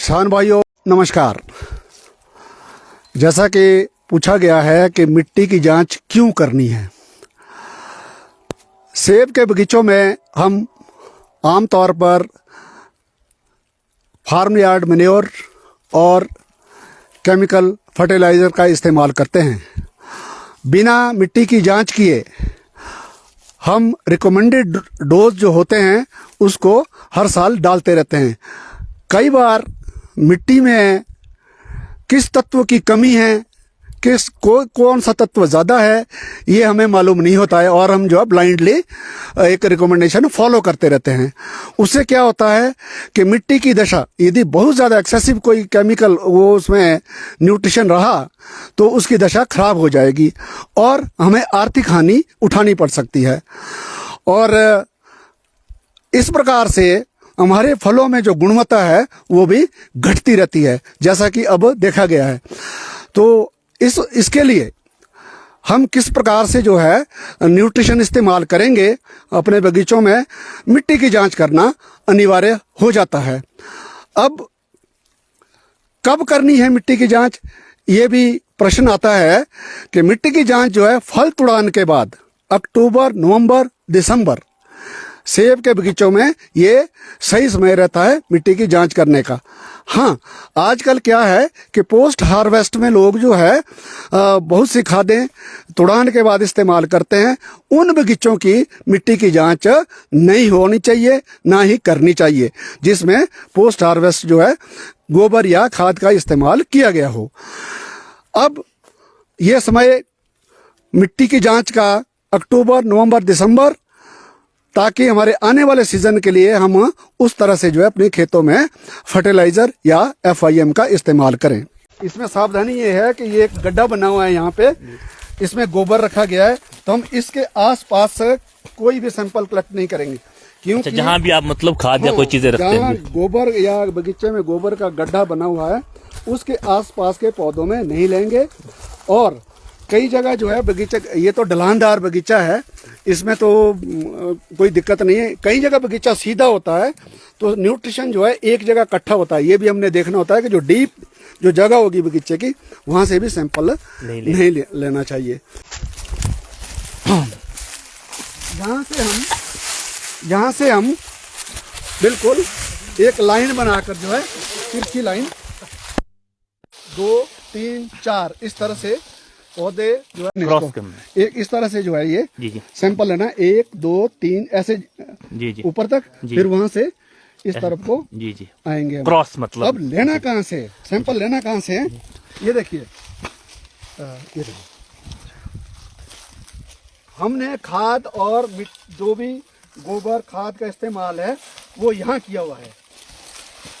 किसान भाइयों नमस्कार। जैसा कि पूछा गया है कि मिट्टी की जांच क्यों करनी है। सेब के बगीचों में हम आमतौर पर फार्म यार्ड मैन्योर और केमिकल फर्टिलाइज़र का इस्तेमाल करते हैं। बिना मिट्टी की जांच किए हम रिकमेंडेड डोज जो होते हैं उसको हर साल डालते रहते हैं। कई बार मिट्टी में किस तत्व की कमी है, कौन सा तत्व ज़्यादा है, ये हमें मालूम नहीं होता है और हम जो है ब्लाइंडली एक रिकमेंडेशन फॉलो करते रहते हैं। उससे क्या होता है कि मिट्टी की दशा यदि बहुत ज़्यादा एक्सेसिव कोई केमिकल वो उसमें न्यूट्रिशन रहा तो उसकी दशा खराब हो जाएगी और हमें आर्थिक हानि उठानी पड़ सकती है। और इस प्रकार से हमारे फलों में जो गुणवत्ता है वो भी घटती रहती है, जैसा कि अब देखा गया है। तो इसके लिए हम किस प्रकार से जो है न्यूट्रिशन इस्तेमाल करेंगे अपने बगीचों में, मिट्टी की जांच करना अनिवार्य हो जाता है। अब कब करनी है मिट्टी की जांच, ये भी प्रश्न आता है कि मिट्टी की जांच जो है फल तुड़ान के बाद अक्टूबर, नवंबर, दिसंबर सेब के बगीचों में ये सही समय रहता है मिट्टी की जांच करने का। हाँ, आजकल क्या है कि पोस्ट हार्वेस्ट में लोग जो है बहुत सी खादें तुड़ान के बाद इस्तेमाल करते हैं। उन बगीचों की मिट्टी की जांच नहीं होनी चाहिए, ना ही करनी चाहिए, जिसमें पोस्ट हार्वेस्ट जो है गोबर या खाद का इस्तेमाल किया गया हो। अब ये समय मिट्टी की जांच का अक्टूबर, नवंबर, दिसंबर, ताकि हमारे आने वाले सीजन के लिए हम उस तरह से जो है अपने खेतों में फर्टिलाइजर या FIM का इस्तेमाल करें। इसमें सावधानी ये है कि ये एक गड्ढा बना हुआ है, यहाँ पे इसमें गोबर रखा गया है, तो हम इसके आसपास कोई भी सैंपल कलेक्ट नहीं करेंगे, क्योंकि जहाँ भी आप मतलब खाद या कोई चीजें रखते हैं, गोबर या बगीचे में गोबर का गड्ढा बना हुआ है उसके आसपास के पौधों में नहीं लेंगे। और कई जगह जो है बगीचा, ये तो ढलानदार बगीचा है, इसमें तो कोई दिक्कत नहीं है। कई जगह बगीचा सीधा होता है तो न्यूट्रिशन जो है एक जगह इकट्ठा होता है। ये भी हमने देखना होता है कि जो डीप जो जगह होगी बगीचे की वहां से भी सैंपल नहीं लेना चाहिए। यहाँ से हम बिल्कुल एक लाइन बनाकर जो है तिरछी लाइन 2, 3, 4 इस तरह से पौधे जो है एक इस तरह से जो है ये सैंपल लेना, 1, 2, 3 ऐसे ऊपर तक, फिर वहां से इस तरफ को आएंगे क्रॉस। मतलब अब लेना कहाँ से, सैंपल लेना कहाँ से है, ये देखिए, ये देखिए हमने खाद और जो भी गोबर खाद का इस्तेमाल है वो यहाँ किया हुआ है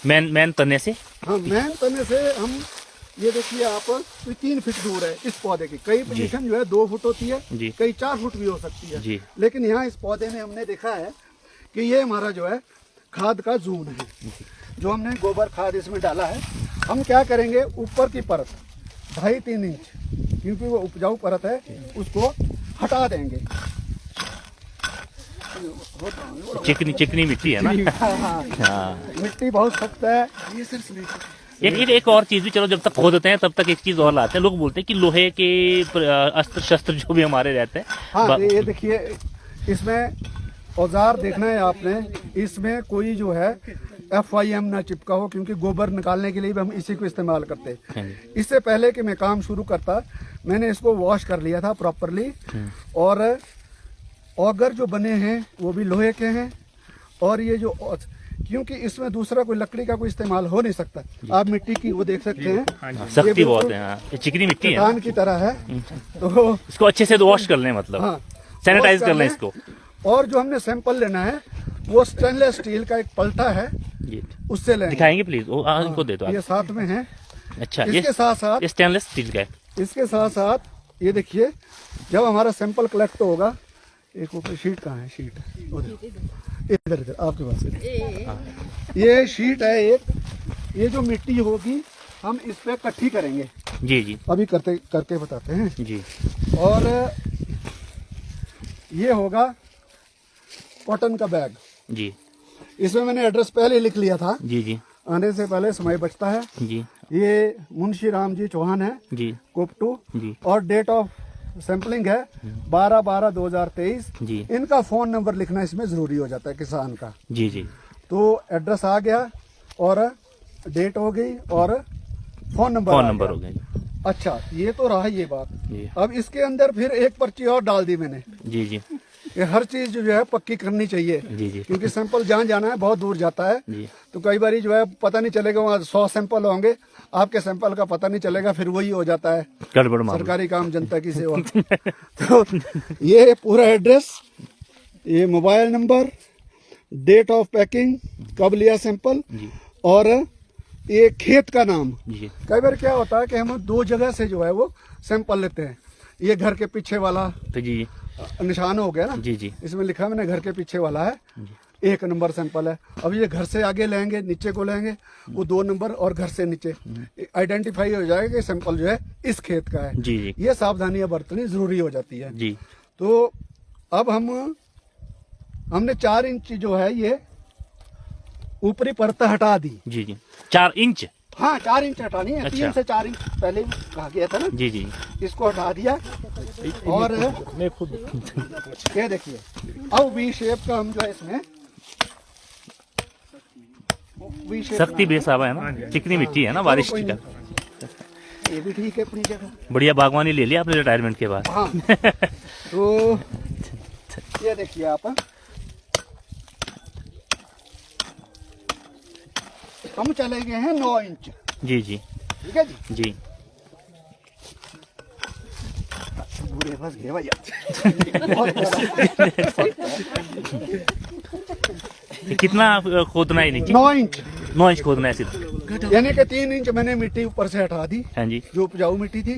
मैन तने से। हाँ, मैन तने से हम ये देखिए आप 3 फीट दूर है इस पौधे की। कई पोजीशन जो है 2 फुट होती है, कई 4 फुट भी हो सकती है, लेकिन यहाँ इस पौधे में हमने देखा है कि ये हमारा जो है खाद का जून है, जो हमने गोबर खाद इसमें डाला है। हम क्या करेंगे, ऊपर की परत 2.5-3 इंच, क्योंकि वो उपजाऊ परत है, उसको हटा देंगे। चिकनी मिट्टी है ना। हाँ, मिट्टी बहुत सख्त है। एक और चीज भी, चलो जब तक खो देते हैं तब तक एक चीज और लाते हैं। लोग बोलते हैं कि लोहे के अस्त्र शस्त्र जो भी हमारे रहते हैं। हाँ, ये देखिए इसमें औजार देखना है आपने, इसमें कोई जो है FIM ना चिपका हो, क्योंकि गोबर निकालने के लिए भी हम इसी को इस्तेमाल करते हैं। इससे पहले कि मैं काम शुरू करता मैंने इसको वॉश कर लिया था प्रॉपरली, और ऑगर जो बने हैं वो भी लोहे के हैं, और ये जो क्योंकि इसमें दूसरा कोई लकड़ी का कोई इस्तेमाल हो नहीं सकता। आप मिट्टी की वो देख सकते हैं, सख्ती बहुत है, ये चिकनी मिट्टी है, चट्टान की तरह है। तो इसको अच्छे से वॉश कर लें, मतलब सैनिटाइज कर लें इसको। और जो हमने सैंपल लेना है वो स्टेनलेस स्टील का एक पलटा है, उससे लेंगे। दिखाएंगे प्लीज, इनको दे दो आप। ये साथ में है। अच्छा, इसके साथ साथ स्टेनलेस स्टील का है। इसके साथ साथ ये देखिए, जब हमारा सैंपल कलेक्ट होगा, एक ऊपर शीट कहाँ है, शीट इधर इधर आपके पास है। ये शीट है एक, ये जो मिट्टी होगी हम इस पे इकट्ठी करेंगे। जी अभी करके बताते हैं जी। और ये होगा कॉटन का बैग। जी, इसमें मैंने एड्रेस पहले लिख लिया था। जी। आने से पहले समय बचता है। जी ये मुंशी राम जी चौहान है, जी कोपटू, जी और डेट ऑफ सैंपलिंग है 12/12/2023। जी इनका फोन नंबर लिखना इसमें जरूरी हो जाता है किसान का। जी जी तो एड्रेस आ गया और डेट हो गई और फोन नंबर फोन आ नंबर गया। हो गया जी। अच्छा, ये तो रहा ये बात। जी अब इसके अंदर फिर एक पर्ची और डाल दी मैंने। जी जी ये हर चीज जो है पक्की करनी चाहिए, जी जी क्योंकि सैंपल जहाँ जाना है बहुत दूर जाता है। जी तो कई बार जो है पता नहीं चलेगा, वहाँ 100 सैंपल होंगे, आपके सैंपल का पता नहीं चलेगा, फिर वही हो जाता है गड़बड़ मामला। सरकारी काम, जनता की सेवा। तो ये पूरा एड्रेस, ये mobile number, date of packing, कब लिया सैंपल, जी और ये खेत का नाम। जी कई बार क्या होता है कि हम 2 जगह से जो है वो सैंपल लेते हैं। ये घर के पीछे वाला तो जी निशान हो गया ना, जी जी इसमें लिखा है मैंने घर के पीछे वाला है, जी 1 नंबर सैंपल है। अब ये घर से आगे लेंगे, नीचे को लेंगे, वो 2 नंबर, और घर से नीचे आइडेंटिफाई हो जाएगा कि सैंपल जो है इस खेत का है। जी जी ये सावधानियां बरतनी जरूरी हो जाती है। जी तो अब हमने 4 इंच जो है ये ऊपरी परत हटा दी। जी जी 4 इंच। हाँ, 4 इंच हटानी है। अच्छा। 3 से 4 इंच पहले भी कहा गया था ना, जी जी इसको हटा दिया। और मैं खुद ये देखिए, अब वी शेप का हम जो है इसमें वी शेप सख्ती बेसाबा है ना, चिकनी मिट्टी है ना, बारिश का। ये भी ठीक है अपनी जगह। बढ़िया बागवानी ले लिया आपने रिटायरमेंट के बाद। हाँ, तो ये देखिए आप, हम चले गए हैं 9 इंच। जी जी ठीक है जी। जी बूढ़े फंस गए भैया। बहुत बड़ा। ये कितना खोदना है नीचे? 9 इंच, 9 इंच खोदना है सिर्फ। यानी कि 3 इंच मैंने मिट्टी ऊपर से हटा दी, हाँ जी, जो उपजाऊ मिट्टी थी।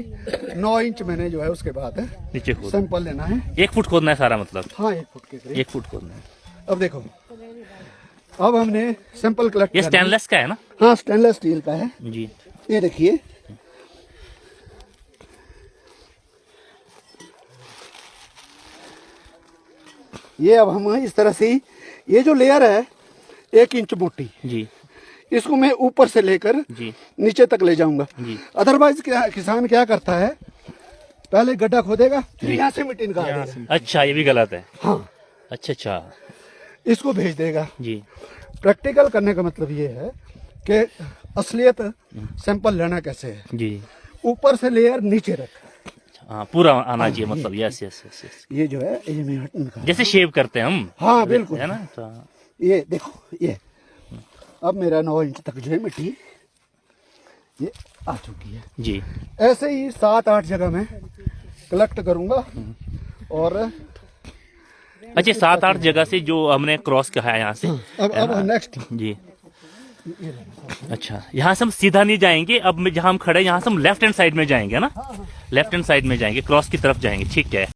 9 इंच मैंने जो है उसके बाद नीचे खोद सैंपल लेना है। 1 फुट खोदना है सारा, मतलब हाँ, 1 फुट के करीब। 1 फुट खोदना है। अब देखो, अब हमने सैंपल कलेक्ट ये स्टेनलेस का है ना? हाँ, स्टेनलेस स्टील का है। जी ये देखिए, ये अब हम इस तरह से ही, ये जो लेयर है 1 इंच मोटी, जी इसको मैं ऊपर से लेकर जी नीचे तक ले जाऊंगा। जी अदरवाइज किसान क्या करता है, पहले गड्ढा खोदेगा, फिर यहाँ से मिट्टी निकाल देगा। अच्छा, ये भी गलत है। हाँ, अच्छा अच्छा इसको भेज देगा। जी प्रैक्टिकल करने का मतलब ये है कि असलियत सैंपल लेना कैसे है। जी ऊपर से लेयर नीचे रख, हाँ, पूरा आना चाहिए, मतलब यस यस यस यस, ये जो है ये मैं निकाल। जैसे शेव करते हैं हम। हाँ बिल्कुल, है ना? तो ये देखो, ये अब मेरा 9 इंच तक जो है मिट्टी ये आ चुकी है। जी ऐसे ही 7-8 जगह में कलेक्ट करूंगा। और अच्छा, 7-8 जगह से जो हमने क्रॉस कहा है यहाँ से। अब नेक्स्ट, जी अच्छा, यहाँ से हम सीधा नहीं जाएंगे। अब में जहाँ हम खड़े हैं, यहाँ से हम लेफ्ट हैंड साइड में जाएंगे ना, लेफ्ट हैंड साइड में जाएंगे, क्रॉस की तरफ जाएंगे। ठीक है।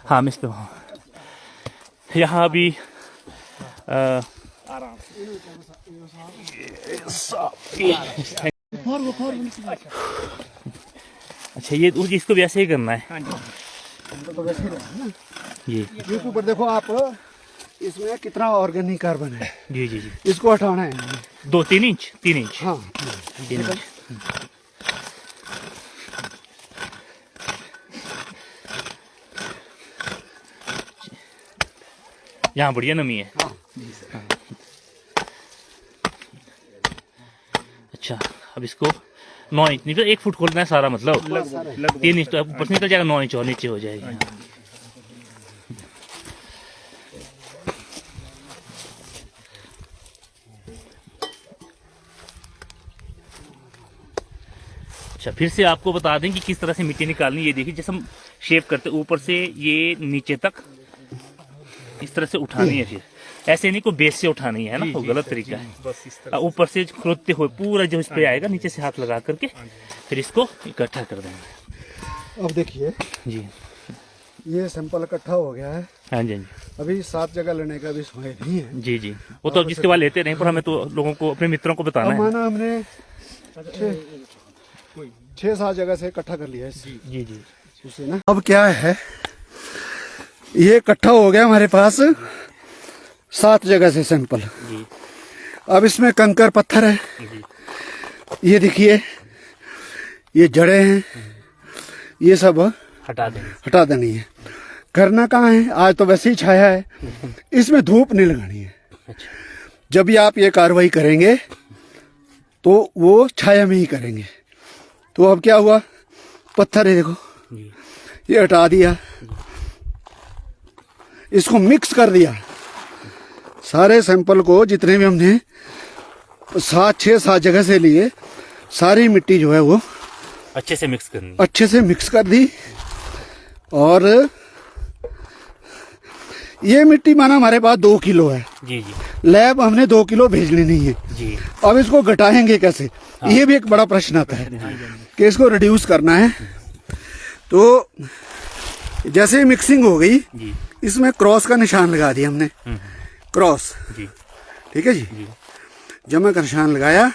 हाँ मिस पे यहाँ अभी अच्छा, ये इसको वैसे ही करना है। तो वैसे ही रहना ना। जी यूट्यूब पर देखो आप, इसमें कितना ऑर्गेनिक कार्बन है। जी जी जी इसको हटाना है। 2-3 इंच, 3 इंच। हाँ, 3 इंच। यहाँ बढ़िया नमी है। हाँ। हाँ। अच्छा, अब इसको 9 इंच नहीं, 1 फुट खोलना है सारा, मतलब 3 इंच तो ऊपर से निकल जाएगा, 9 इंच और नीचे हो जाएगी। अच्छा, फिर से आपको बता दें कि किस तरह से मिट्टी निकालनी। ये देखिए, जैसे हम शेप करते हैं, ऊपर से ये नीचे तक इस तरह से उठानी है। फिर ऐसे नहीं को बेस से उठानी है ना, वो गलत तरीका है। ऊपर से खोदते हुए पूरा जो इस पे आएगा, नीचे से हाथ लगा करके फिर इसको इकट्ठा कर देंगे। अब देखिए जी, ये सैंपल इकट्ठा हो गया है। हाँ जी हाँ जी अभी 7 जगह लेने का भी समय नहीं है। जी जी, वो तो अब जिसके बाद लेते नहीं, पर हमें तो लोगों को, अपने मित्रों को बताना अब है। माना हमने 6-7 जगह से इकट्ठा कर लिया है। जी जी उसे ना, अब क्या है, ये इकट्ठा हो गया हमारे पास 7 जगह से सैंपल। जी अब इसमें कंकर पत्थर है, जी ये देखिए, ये जड़ें हैं, ये सब हटा देंगे। हटा देनी है। करना कहाँ है, आज तो वैसे ही छाया है, इसमें धूप नहीं लगानी है। अच्छा जब भी आप ये कार्रवाई करेंगे तो वो छाया में ही करेंगे। तो अब क्या हुआ, पत्थर है देखो, जी ये हटा दिया, इसको मिक्स कर दिया। सारे सैंपल को जितने भी हमने 6-7 जगह से लिए, सारी मिट्टी जो है वो अच्छे से मिक्स करनी है। अच्छे से मिक्स कर दी। और ये मिट्टी माना हमारे पास 2 किलो है, जी जी लैब हमने 2 किलो भेजनी नहीं है। जी अब इसको घटाएंगे कैसे, ये भी एक बड़ा प्रश्न आता है कि इसको रिड्यूस करना है। तो जैसे ही मिक्सिंग हो गई, जी इसमें क्रॉस का निशान लगा दिया हमने, क्रॉस, जी ठीक है जी। जी जमा का निशान लगाया,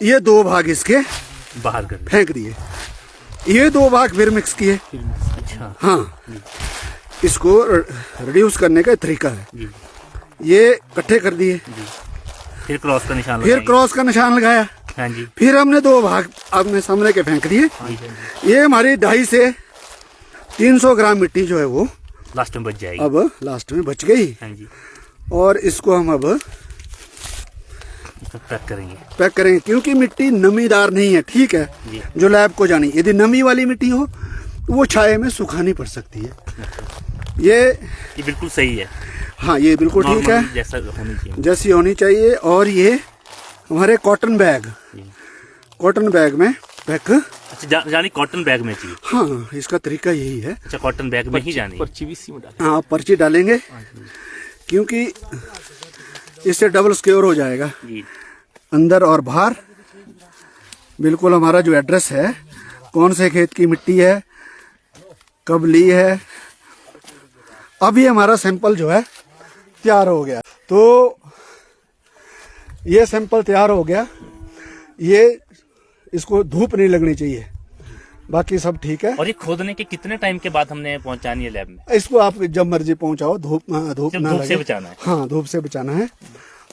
ये 2 भाग इसके बाहर कर फेंक दिए, ये 2 भाग फिर मिक्स किए। अच्छा हाँ, इसको रिड्यूस करने का तरीका है। जी ये इकट्ठे कर दिए, जी फिर क्रॉस का निशान फिर लगाएंगे। क्रॉस का निशान लगाया, हाँ जी फिर हमने 2 भाग अपने सामने के फेंक दिए। हाँ जी ये हमारी 250 से 300 ग्राम मिट्टी जो है वो लास्ट में बच जाएगी। अब लास्ट में बच गई। हाँ जी और इसको हम अब इसको पैक करेंगे। पैक करेंगे, क्योंकि मिट्टी नमीदार नहीं है, ठीक है, जी जो लैब को जानी। यदि नमी वाली मिट्टी हो तो वो छाये में सुखानी पड़ सकती है। ये बिल्कुल सही है, हाँ, ये बिल्कुल ठीक है, नॉर्मल जैसा होनी चाहिए। जैसी होनी चाहिए। और ये हमारे कॉटन बैग, कॉटन बैग में पैक। अच्छा जानी कॉटन बैग में चाहिए। हाँ, इसका तरीका यही है। अच्छा कॉटन बैग में ही जानी। पर्ची भी इसी में डालें। हाँ, पर्ची डालेंगे, क्योंकि इससे डबल सिक्योर हो जाएगा, जी अंदर और बाहर। बिल्कुल हमारा जो एड्रेस है, कौन से खेत की मिट्टी है, कब ली है। अभी हमारा सैंपल जो है तैयार हो गया। तो ये सैंपल तैयार हो गया, ये इसको धूप नहीं लगनी चाहिए, बाकी सब ठीक है। और ये खोदने के कितने टाइम के बाद हमने पहुंचानी है लैब में? इसको आप जब मर्जी पहुंचाओ, धूप ना जब धूप लगे। से बचाना है। हाँ, धूप से बचाना है।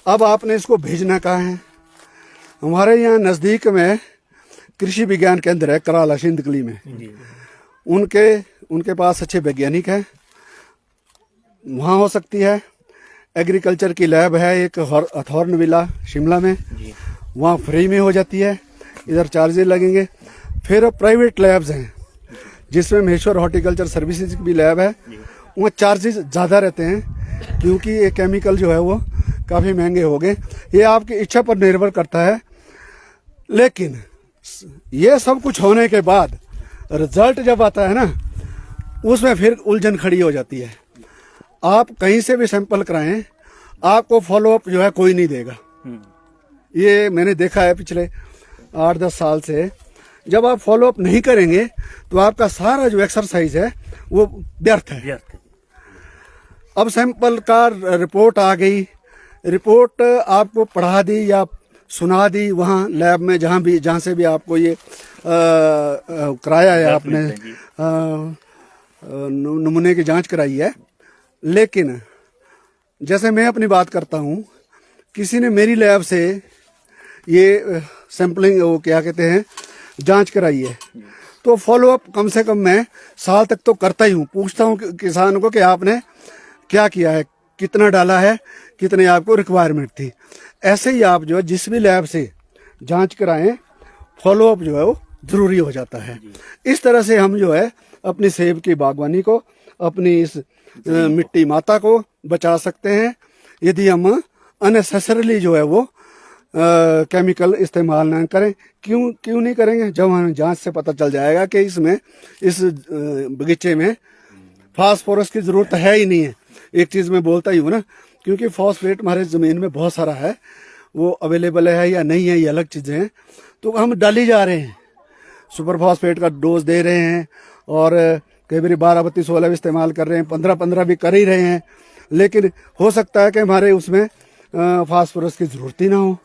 अब आपने इसको भेजना कहाँ है, हमारे यहाँ नज़दीक में कृषि विज्ञान केंद्र है, कराला सिंधकली में। जी उनके पास अच्छे वैज्ञानिक हैं, वहाँ हो सकती है। एग्रीकल्चर की लैब है एक हथौरन विला शिमला में, जी वहाँ फ्री में हो जाती है, इधर चार्जेस लगेंगे। फिर प्राइवेट लैब्स हैं, जिसमें महेश्वर हॉर्टिकल्चर सर्विसेज की भी लैब है, वहाँ चार्जेस ज़्यादा रहते हैं, क्योंकि ये केमिकल जो है वो काफ़ी महंगे हो गए। ये आपकी इच्छा पर निर्भर करता है। लेकिन ये सब कुछ होने के बाद रिजल्ट जब आता है ना, उसमें फिर उलझन खड़ी हो जाती है। आप कहीं से भी सैंपल कराएं, आपको फॉलोअप जो है कोई नहीं देगा। ये मैंने देखा है पिछले 8-10 साल से। जब आप फॉलोअप नहीं करेंगे तो आपका सारा जो एक्सरसाइज है वो व्यर्थ है। अब सैंपल का रिपोर्ट आ गई, रिपोर्ट आपको पढ़ा दी या सुना दी वहाँ लैब में, जहाँ से भी आपको ये कराया है, आपने नमूने की जांच कराई है। लेकिन जैसे मैं अपनी बात करता हूँ, किसी ने मेरी लैब से ये सैंपलिंग, वो क्या कहते हैं, जांच कराई है, तो फॉलोअप कम से कम मैं साल तक तो करता ही हूँ। पूछता हूँ किसान को कि आपने क्या किया है, कितना डाला है, कितने आपको रिक्वायरमेंट थी। ऐसे ही आप जो है जिस भी लैब से जांच कराएं, फॉलोअप जो है वो ज़रूरी हो जाता है। इस तरह से हम जो है अपनी सेब की बागवानी को, अपनी इस मिट्टी माता को बचा सकते हैं, यदि हम अननेसेसरली जो है वो केमिकल इस्तेमाल ना करें। क्यों नहीं करेंगे, जब हमें जांच से पता चल जाएगा कि इसमें, इस बगीचे में फास्फोरस की ज़रूरत है ही नहीं है। एक चीज़ मैं बोलता ही हूँ ना, क्योंकि फॉस्फेट हमारे ज़मीन में बहुत सारा है, वो अवेलेबल है या नहीं है, ये अलग चीज़ें हैं। तो हम डाली जा रहे हैं, सुपर फॉस्फेट का डोज दे रहे हैं, और कई बार 12-32-16 भी इस्तेमाल कर रहे हैं, 15-15 भी कर ही रहे हैं। लेकिन हो सकता है कि हमारे उसमें फास्फोरस की ज़रूरत ही ना हो,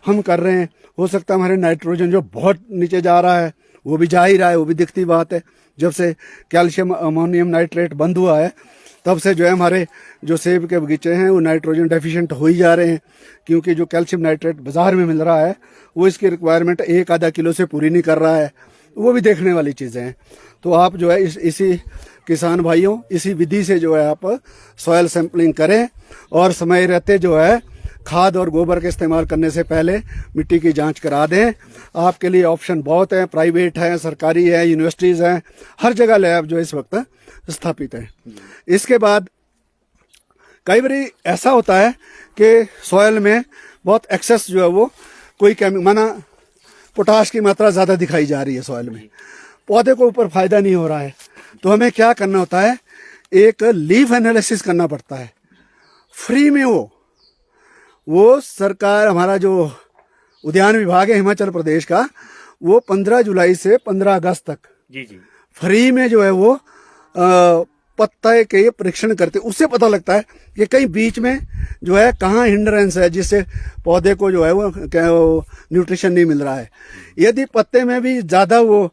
हम कर रहे हैं। हो सकता है हमारे नाइट्रोजन जो बहुत नीचे जा रहा है वो भी जा ही रहा है, वो भी दिखती बात है। जब से कैल्शियम अमोनियम नाइट्रेट बंद हुआ है, तब से जो है हमारे जो सेब के बगीचे हैं वो नाइट्रोजन डेफिशिएंट हो ही जा रहे हैं, क्योंकि जो कैल्शियम नाइट्रेट बाजार में मिल रहा है वो इसकी रिक्वायरमेंट 1-आधा किलो से पूरी नहीं कर रहा है। वो भी देखने वाली चीज़ें हैं। तो आप जो है इसी किसान भाइयों इसी विधि से जो है आप सॉयल सैंपलिंग करें और समय रहते जो है खाद और गोबर के इस्तेमाल करने से पहले मिट्टी की जांच करा दें। आपके लिए ऑप्शन बहुत हैं, प्राइवेट हैं, सरकारी है, यूनिवर्सिटीज़ हैं, हर जगह लैब जो इस वक्त स्थापित है। इसके बाद कई बार ऐसा होता है कि सॉयल में बहुत एक्सेस जो है वो कोई माना पोटाश की मात्रा ज़्यादा दिखाई जा रही है सॉयल में, पौधे को ऊपर फायदा नहीं हो रहा है, तो हमें क्या करना होता है, एक लीफ एनालिसिस करना पड़ता है फ्री में। वो सरकार हमारा जो उद्यान विभाग है हिमाचल प्रदेश का, वो 15 जुलाई से 15 अगस्त तक जी जी फ्री में जो है वो पत्ते के परीक्षण करते, उससे पता लगता है कि कहीं बीच में जो है कहाँ हिंड्रेंस है जिससे पौधे को जो है वो न्यूट्रिशन नहीं मिल रहा है। यदि पत्ते में भी ज़्यादा वो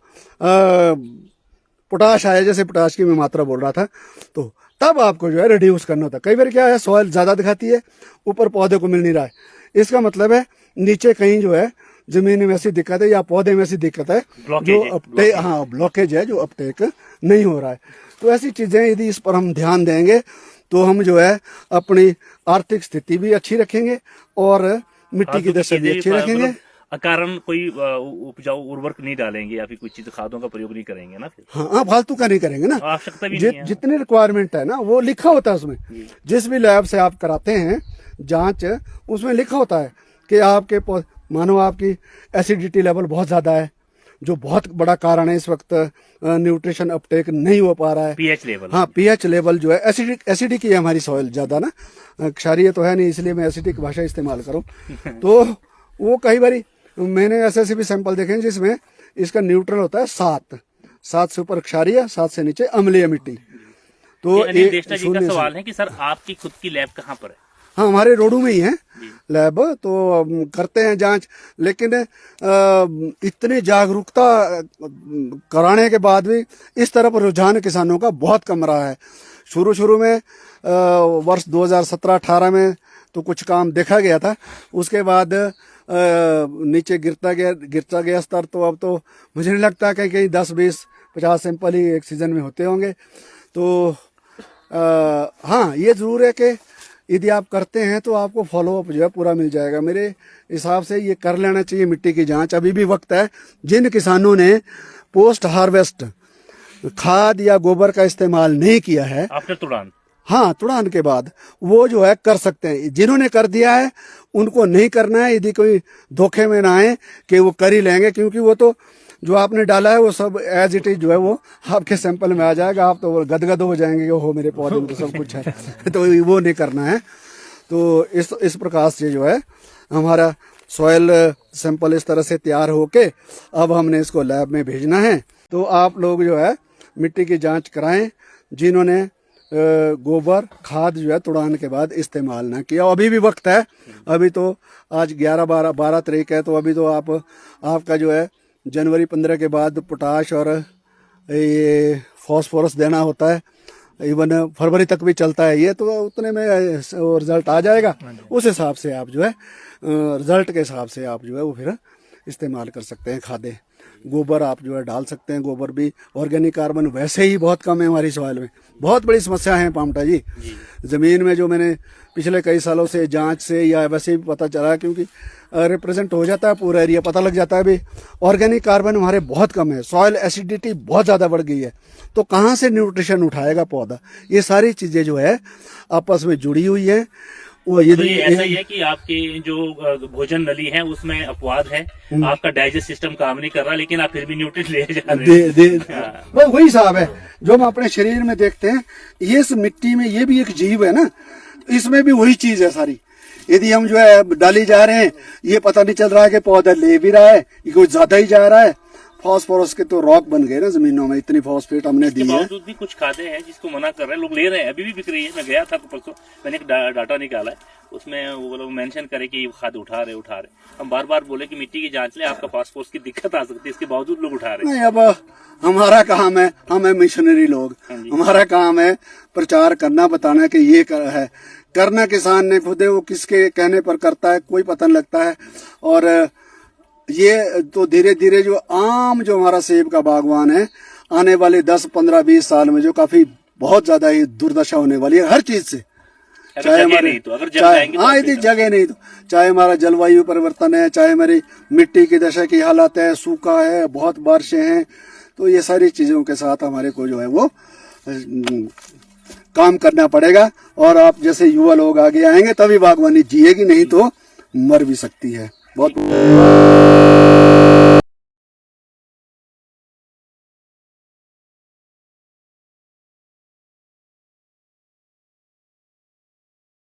पोटाश आया, जैसे पोटाश की मैं मात्रा बोल रहा था, तो तब आपको जो है रिड्यूस करना होता है। कई बार क्या है सॉइल ज़्यादा दिखाती है, ऊपर पौधे को मिल नहीं रहा है, इसका मतलब है नीचे कहीं जो है जमीन में ऐसी दिक्कत है या पौधे में ऐसी दिक्कत है जो अपटेक, हाँ ब्लॉकेज है जो अपटेक नहीं हो रहा है। तो ऐसी चीज़ें यदि इस पर हम ध्यान देंगे तो हम जो है अपनी आर्थिक स्थिति भी अच्छी रखेंगे और मिट्टी की दशा भी अच्छी रखेंगे। कारण कोई उपजाऊ उर्वरक नहीं डालेंगे या फिर कुछ चीज खादों का प्रयोग नहीं करेंगे ना, फिर हाँ फालतू का नहीं करेंगे ना, आवश्यकता भी नहीं है। जितनी रिक्वायरमेंट है ना वो लिखा होता है उसमें, जिस भी लैब से आप कराते हैं जांच, उसमें लिखा होता है कि आपके मानो आपकी एसिडिटी लेवल बहुत ज़्यादा है, जो बहुत बड़ा कारण है इस वक्त न्यूट्रिशन अपटेक नहीं हो पा रहा है। पीएच लेवल, हाँ पीएच लेवल जो है एसिडिक ही है हमारी सॉइल ज़्यादा ना, क्षारीय तो है नहीं, इसलिए मैं एसिडिक भाषा इस्तेमाल करूँ। तो वो कई बारी मैंने ऐसे भी सैंपल देखे हैं जिसमें इसका न्यूट्रल होता है 7 से ऊपर क्षारीय, 7 से नीचे अम्लीय मिट्टी। तो अनिल देष्टा जी का सवाल है कि सर आपकी खुद की लैब कहाँ पर है? हाँ हमारे रोडू में ही है लैब, तो करते हैं जांच, लेकिन इतनी जागरूकता कराने के बाद भी इस तरफ रुझान किसानों का बहुत कम रहा है। शुरू में वर्ष 2017-18 में तो कुछ काम देखा गया था, उसके बाद नीचे गिरता गया स्तर। तो अब तो मुझे नहीं लगता कि कहीं 10, 20, 50 सैंपल ही एक सीजन में होते होंगे। तो हाँ ये ज़रूर है कि यदि आप करते हैं तो आपको फॉलोअप जो है पूरा मिल जाएगा। मेरे हिसाब से ये कर लेना चाहिए मिट्टी की जांच, अभी भी वक्त है। जिन किसानों ने पोस्ट हार्वेस्ट खाद या गोबर का इस्तेमाल नहीं किया है आफ्टर तुड़ान, हाँ तुड़ान के बाद, वो जो है कर सकते हैं। जिन्होंने कर दिया है उनको नहीं करना है, यदि कोई धोखे में ना आए कि वो कर ही लेंगे, क्योंकि वो तो जो आपने डाला है वो सब एज इट इज जो है वो आपके सैंपल में आ जाएगा। आप तो गदगद हो जाएंगे, हो मेरे पौधे में तो सब कुछ है। तो वो नहीं करना है। तो इस प्रकार से जो है हमारा सॉयल सैंपल इस तरह से तैयार होके अब हमने इसको लैब में भेजना है। तो आप लोग जो है मिट्टी की जांच कराएं जिन्होंने गोबर खाद जो है तुड़ान के बाद इस्तेमाल ना किया। अभी भी वक्त है, अभी तो आज 12 तारीख है, तो अभी तो आपका जो है जनवरी 15 के बाद पोटाश और ये फॉस्फोरस देना होता है, इवन फरवरी तक भी चलता है ये, तो उतने में रिजल्ट आ जाएगा। उस हिसाब से आप जो है रिजल्ट के हिसाब से आप जो है वो फिर इस्तेमाल कर सकते हैं खादें। गोबर आप जो है डाल सकते हैं, गोबर भी ऑर्गेनिक कार्बन वैसे ही बहुत कम है हमारी सॉइल में। बहुत बड़ी समस्या है पामटा जी, ज़मीन में जो मैंने पिछले कई सालों से जांच से या वैसे भी पता चला है, क्योंकि रिप्रेजेंट हो जाता है पूरा एरिया, पता लग जाता है भी ऑर्गेनिक कार्बन हमारे बहुत कम है, सॉइल एसिडिटी बहुत ज़्यादा बढ़ गई है, तो कहाँ से न्यूट्रिशन उठाएगा पौधा। ये सारी चीज़ें जो है आपस में जुड़ी हुई है। वो तो ये ऐसा ही है कि आपकी जो भोजन नली है उसमें अपवाद है, आपका डाइजेस्ट सिस्टम काम नहीं कर रहा, लेकिन आप फिर भी न्यूट्रिएंट ले जा रहे हैं। वही हिसाब है जो हम अपने शरीर में देखते हैं। ये इस मिट्टी में ये भी एक जीव है ना, इसमें भी वही चीज है सारी। यदि हम जो है डाली जा रहे हैं, ये पता नहीं चल रहा है कि पौधा ले भी रहा है, ये कुछ ज्यादा ही जा रहा है, फास्फोरस के तो रॉक बन गए ना जमीनों में, इतनी फॉस्फेट हमने इसके दी है। बावजूद भी कुछ खादें हैं जिसको मना कर रहे हैं, लोग ले रहे हैं, अभी भी बिक रही है। मैं गया था परसों, मैंने एक डाटा निकाला है, उसमें वो लोग मेंशन करे कि ये खाद उठा रहे। हम बार बार बोले कि मिट्टी की जांच ले, आपका फास्फोरस की दिक्कत आ सकती है, इसके बावजूद लोग उठा रहे हैं। नहीं, अब हमारा काम है, हम है मिशनरी लोग, हमारा काम है प्रचार करना, बताना कि ये है। करना किसान ने खुद है, वो किसके कहने पर करता है कोई पता नहीं लगता है। और ये तो धीरे धीरे जो आम जो हमारा सेब का बागवान है, आने वाले 10, 15, 20 साल में जो काफी बहुत ज्यादा ही दुर्दशा होने वाली है हर चीज से। चाहे हमारे हाँ, यदि जगह नहीं तो चाहे हमारा जलवायु परिवर्तन है, चाहे हमारी मिट्टी की दशा की हालत है, सूखा है, बहुत बारिशें हैं, तो ये सारी चीजों के साथ हमारे को जो है वो काम करना पड़ेगा। और आप जैसे युवा लोग आगे आएंगे तभी बागवानी जिएगी, नहीं तो मर भी सकती है। बहुत